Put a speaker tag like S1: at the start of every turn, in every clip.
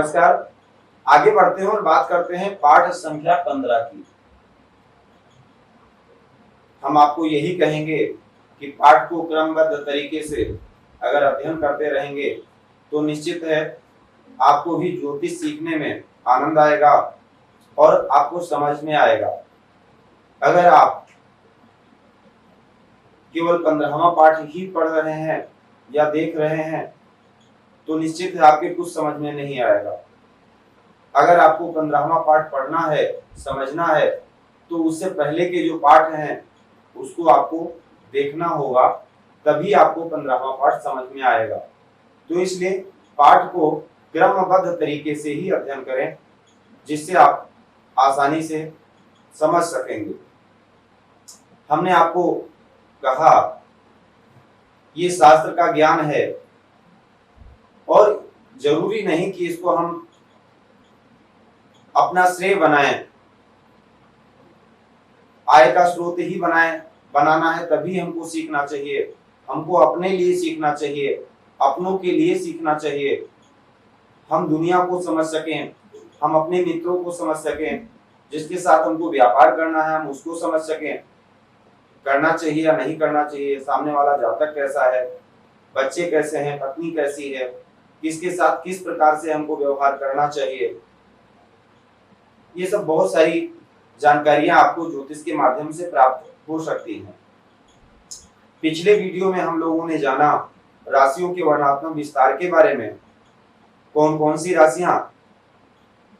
S1: नमस्कार। आगे बढ़ते हैं और बात करते हैं पाठ संख्या 15 की। हम आपको यही कहेंगे कि पाठ को क्रमबद्ध तरीके से अगर अध्ययन करते रहेंगे तो निश्चित है आपको भी ज्योतिष सीखने में आनंद आएगा और आपको समझ में आएगा। अगर आप केवल 15वां पाठ ही पढ़ रहे हैं या देख रहे हैं तो निश्चित है आपके कुछ समझ में नहीं आएगा। अगर आपको 15वां पाठ पढ़ना है, समझना है, तो उससे पहले के जो पाठ हैं उसको आपको देखना होगा, तभी आपको 15वां पाठ समझ में आएगा। तो इसलिए पाठ को क्रमबद्ध तरीके से ही अध्ययन करें, जिससे आप आसानी से समझ सकेंगे। हमने आपको कहा ये शास्त्र का ज्ञान है और जरूरी नहीं कि इसको हम अपना श्रेय बनाएं, आय का स्रोत ही बनाना है तभी हमको सीखना चाहिए। हमको अपने लिए सीखना चाहिए, अपनों के लिए सीखना चाहिए। हम दुनिया को समझ सकें, हम अपने मित्रों को समझ सकें, जिसके साथ हमको व्यापार करना है हम उसको समझ सकें, करना चाहिए या नहीं करना चाहिए, सामने वाला जातक कैसा है, बच्चे कैसे हैं, पत्नी कैसी है, किसके साथ किस प्रकार से हमको व्यवहार करना चाहिए। ये सब बहुत सारी जानकारियां आपको ज्योतिष के माध्यम से प्राप्त हो सकती हैं। पिछले वीडियो में हम लोगों ने जाना राशियों के वर्णात्मक विस्तार के बारे में, कौन कौन सी राशियां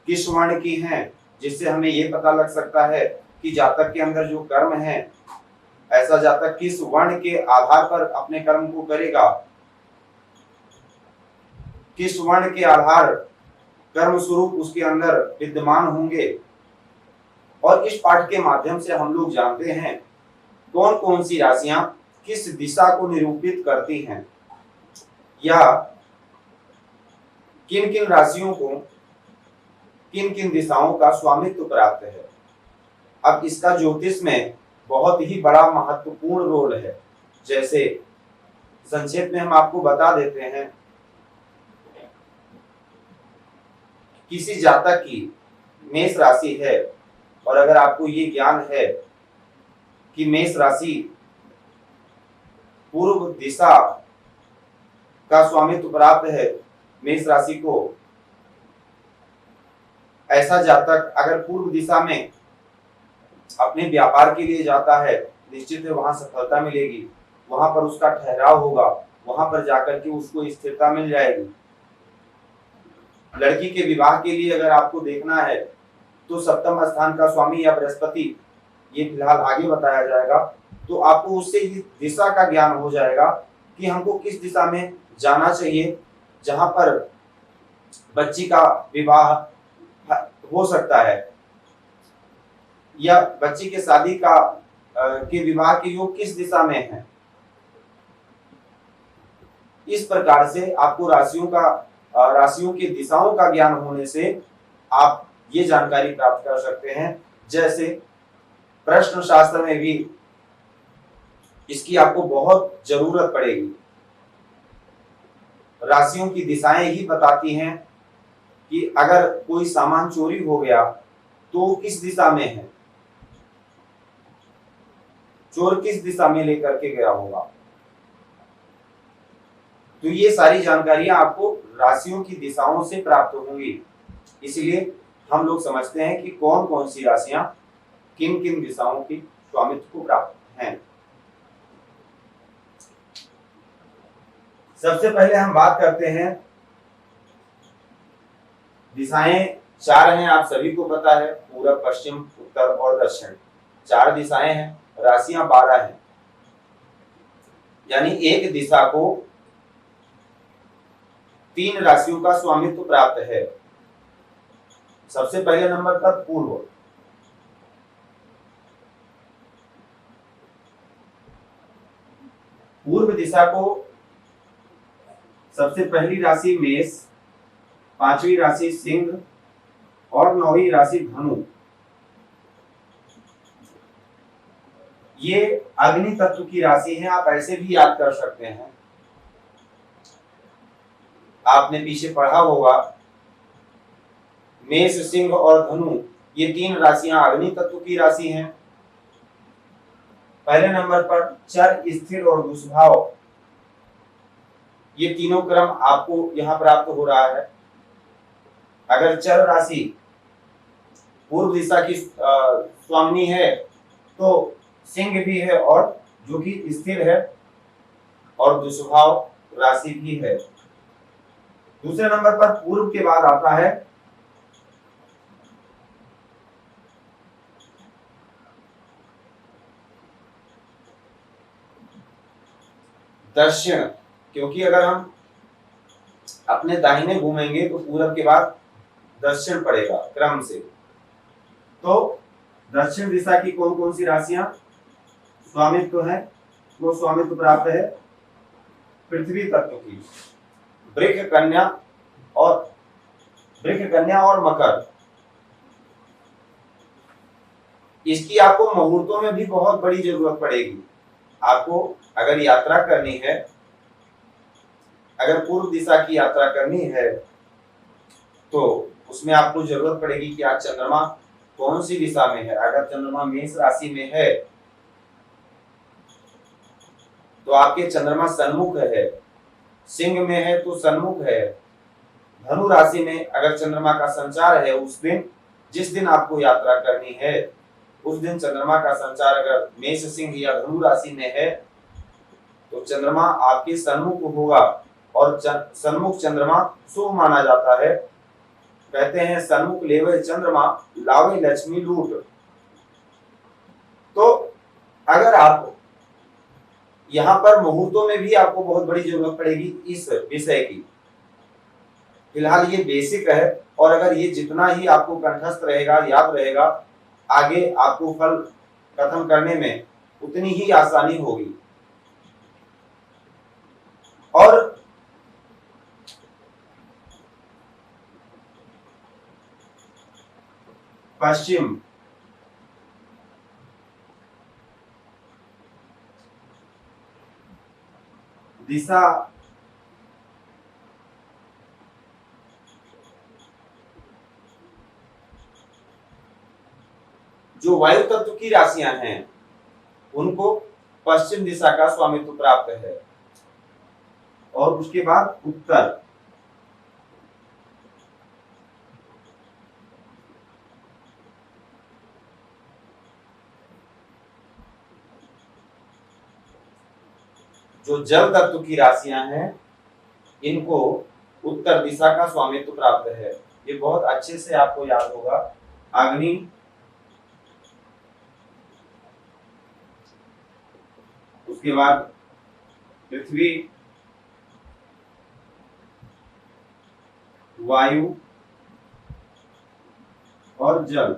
S1: किस वर्ण की हैं, जिससे हमें ये पता लग सकता है कि जातक के अंदर जो कर्म है, ऐसा जातक किस वर्ण के आधार पर अपने कर्म को करेगा, किस वर्ण के आधार कर्म स्वरूप उसके अंदर विद्यमान होंगे। और इस पाठ के माध्यम से हम लोग जानते हैं कौन कौन सी राशियां किस दिशा को निरूपित करती हैं, या किन किन राशियों को किन किन दिशाओं का स्वामित्व प्राप्त है। अब इसका ज्योतिष में बहुत ही बड़ा महत्वपूर्ण रोल है। जैसे संक्षेप में हम आपको बता देते हैं, किसी जातक की मेष राशि है और अगर आपको ये ज्ञान है कि मेष राशि पूर्व दिशा का स्वामित्व प्राप्त है, मेष राशि को ऐसा जातक अगर पूर्व दिशा में अपने व्यापार के लिए जाता है, निश्चित है वहां सफलता मिलेगी, वहां पर उसका ठहराव होगा, वहां पर जाकर के उसको स्थिरता मिल जाएगी। लड़की के विवाह के लिए अगर आपको देखना है तो सप्तम स्थान का स्वामी या बृहस्पति, ये फिलहाल आगे बताया जाएगा, तो आपको उससे दिशा का ज्ञान हो जाएगा कि हमको किस दिशा में जाना चाहिए, जहां पर बच्ची का विवाह हो सकता है या बच्ची के शादी का के विवाह के योग किस दिशा में है। इस प्रकार से आपको राशियों की दिशाओं का ज्ञान होने से आप ये जानकारी प्राप्त कर सकते हैं। जैसे प्रश्न शास्त्र में भी इसकी आपको बहुत जरूरत पड़ेगी। राशियों की दिशाएं ही बताती हैं कि अगर कोई सामान चोरी हो गया तो किस दिशा में है, चोर किस दिशा में लेकर के गया होगा। तो ये सारी जानकारियां आपको राशियों की दिशाओं से प्राप्त होंगी। इसलिए हम लोग समझते हैं कि कौन कौन सी राशियां किन किन दिशाओं की स्वामित्व को प्राप्त हैं। सबसे पहले हम बात करते हैं, दिशाएं 4 हैं, आप सभी को पता है, पूरब, पश्चिम, उत्तर और दक्षिण, 4 दिशाएं हैं, राशियां 12 हैं। यानी एक दिशा को 3 राशियों का स्वामित्व प्राप्त है। सबसे पहले नंबर पर पूर्व। पूर्व दिशा को सबसे पहली राशि मेष, 5वीं राशि सिंह और 9वीं राशि धनु। ये अग्नि तत्व की राशि है, आप ऐसे भी याद कर सकते हैं। आपने पीछे पढ़ा होगा मेष, सिंह और धनु, ये 3 राशियां अग्नि तत्व की राशि हैं। पहले नंबर पर चर, स्थिर और दुष्भाव, ये तीनों क्रम आपको यहाँ प्राप्त हो रहा है। अगर चर राशि पूर्व दिशा की स्वामिनी है तो सिंह भी है और जो कि स्थिर है, और दुष्भाव राशि भी है। दूसरे नंबर पर पूर्व के बाद आता है दक्षिण, क्योंकि अगर हम अपने दाहिने घूमेंगे तो पूरब के बाद दक्षिण पड़ेगा क्रम से। तो दक्षिण दिशा की कौन कौन सी राशियां स्वामित्व है, वो स्वामित्व प्राप्त है पृथ्वी तत्व की, वृक, कन्या और मकर। इसकी आपको मुहूर्तों में भी बहुत बड़ी जरूरत पड़ेगी। आपको अगर यात्रा करनी है, अगर पूर्व दिशा की यात्रा करनी है तो उसमें आपको जरूरत पड़ेगी कि आज चंद्रमा कौन सी दिशा में है। अगर चंद्रमा मेष राशि में है तो आपके चंद्रमा सन्मुख है, सिंह में है तो सन्मुख है। धनु राशि में अगर चंद्रमा का संचार है, उस दिन जिस दिन आपको यात्रा करनी है उस दिन चंद्रमा का संचार अगर मेष, सिंह या धनु राशि में है तो चंद्रमा आपके सन्मुख होगा, और सन्मुख चंद्रमा शुभ माना जाता है। कहते हैं सन्मुख लेवे चंद्रमा लावे लक्ष्मी लूट। तो अगर आप यहाँ पर मुहूर्तों में भी आपको बहुत बड़ी जरूरत पड़ेगी इस विषय की। फिलहाल ये बेसिक है, और अगर ये जितना ही आपको कंठस्थ रहेगा, याद रहेगा, आगे आपको फल कथन करने में उतनी ही आसानी होगी। और पश्चिम दिशा जो वायु तत्व की राशियां हैं उनको पश्चिम दिशा का स्वामित्व प्राप्त है, और उसके बाद उत्तर। जो जल तत्व की राशियां हैं इनको उत्तर दिशा का स्वामित्व प्राप्त है। ये बहुत अच्छे से आपको याद होगा। अग्नि, उसके बाद पृथ्वी, वायु और जल।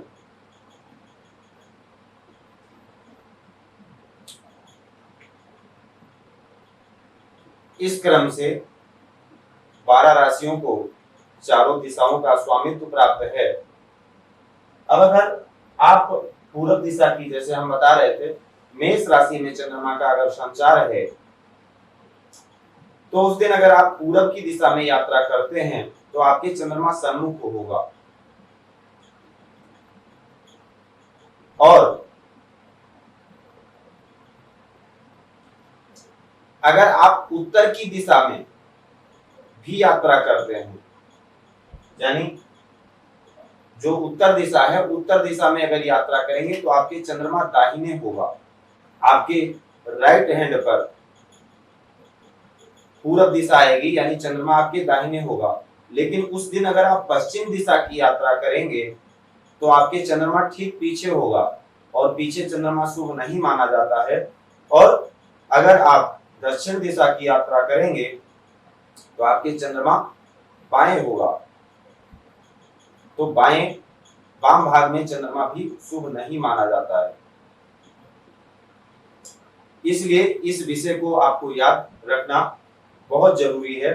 S1: इस क्रम से 12 राशियों को चारों दिशाओं का स्वामित्व प्राप्त है। अब अगर आप पूरब दिशा की, जैसे हम बता रहे थे, मेष राशि में चंद्रमा का अगर संचार है तो उस दिन अगर आप पूरब की दिशा में यात्रा करते हैं तो आपके चंद्रमा सन्मुख होगा, और अगर आप उत्तर की दिशा में भी यात्रा करते हैं, यानी जो उत्तर दिशा है, उत्तर दिशा में अगर यात्रा करेंगे तो आपके चंद्रमा दाहिने होगा, आपके राइट हैंड पर पूरब दिशा आएगी, यानी चंद्रमा आपके दाहिने होगा। लेकिन उस दिन अगर आप पश्चिम दिशा की यात्रा करेंगे तो आपके चंद्रमा ठीक पीछे होगा, और पीछे चंद्रमा शुभ नहीं माना जाता है। और अगर आप दक्षिण दिशा की यात्रा करेंगे तो आपके चंद्रमा बाएं होगा, तो वाम भाग में चंद्रमा भी शुभ नहीं माना जाता है। इसलिए इस विषय को आपको याद रखना बहुत जरूरी है।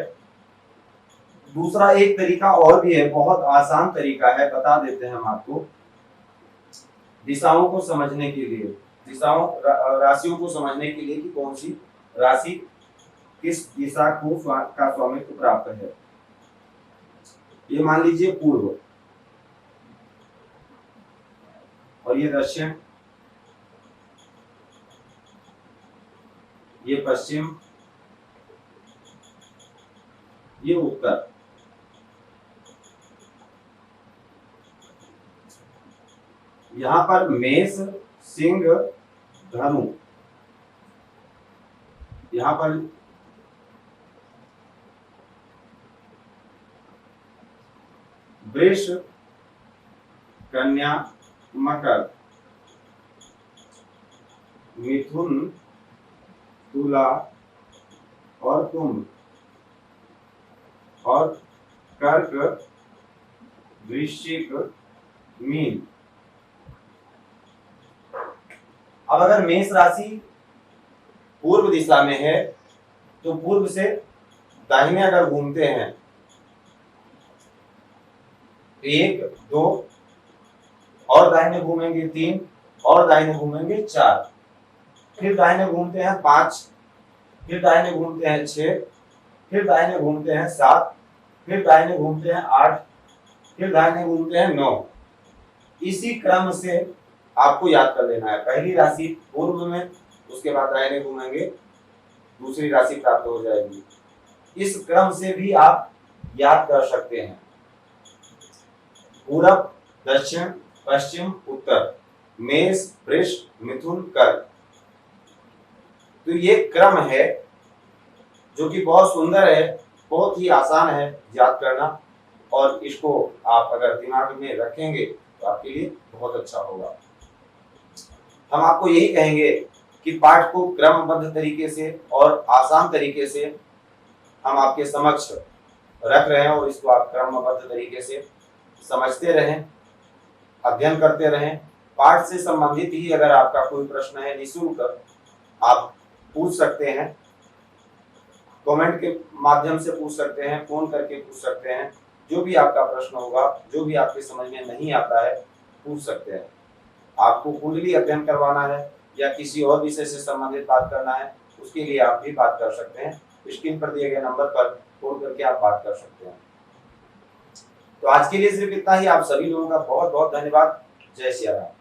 S1: दूसरा एक तरीका और भी है, बहुत आसान तरीका है, बता देते हैं हम आपको। दिशाओं को समझने के लिए, राशियों को समझने के लिए कि कौन सी राशि किस दिशा का स्वामित्व प्राप्त है। ये मान लीजिए पूर्व, और ये दक्षिण, ये पश्चिम, ये उत्तर। यहां पर मेष, सिंह, धनु, यहां पर वृष, कन्या, मकर, मिथुन, तुला और कुंभ, और कर्क, वृश्चिक, मीन। अब अगर मेष राशि पूर्व दिशा में है तो पूर्व से दाहिने अगर घूमते हैं, 1 2 और दाहिने घूमेंगे 3 और दाहिने घूमेंगे 4, फिर दाहिने घूमते हैं 5, फिर दाहिने घूमते हैं 6, फिर दाहिने घूमते हैं 7, फिर दाहिने घूमते हैं 8, फिर दाहिने घूमते हैं 9। इसी क्रम से आपको याद कर लेना है। पहली राशि पूर्व में, उसके बाद दाहिने घूमेंगे, दूसरी राशि प्राप्त हो जाएगी। इस क्रम से भी आप याद कर सकते हैं। पूरब, दक्षिण, पश्चिम, उत्तर, मेष, वृष, मिथुन, कर्क। तो ये क्रम है जो कि बहुत सुंदर है, बहुत ही आसान है याद करना, और इसको आप अगर दिमाग में रखेंगे तो आपके लिए बहुत अच्छा होगा। हम आपको यही कहेंगे कि पाठ को क्रमबद्ध तरीके से और आसान तरीके से हम आपके समक्ष रख रहे हैं, और इसको आप क्रमबद्ध तरीके से समझते रहें, अध्ययन करते रहें। पाठ से संबंधित ही अगर आपका कोई प्रश्न है, निःशुल्क आप पूछ सकते हैं, कमेंट के माध्यम से पूछ सकते हैं, फोन करके पूछ सकते हैं। जो भी आपका प्रश्न होगा, जो भी आपके समझ में नहीं आता है, पूछ सकते हैं। आपको कुंडली अध्ययन करवाना है या किसी और विषय से संबंधित बात करना है, उसके लिए आप भी बात कर सकते हैं। स्क्रीन पर दिए गए नंबर पर फोन करके आप बात कर सकते हैं। तो आज के लिए सिर्फ इतना ही। आप सभी लोगों का बहुत बहुत धन्यवाद। जय श्री राम।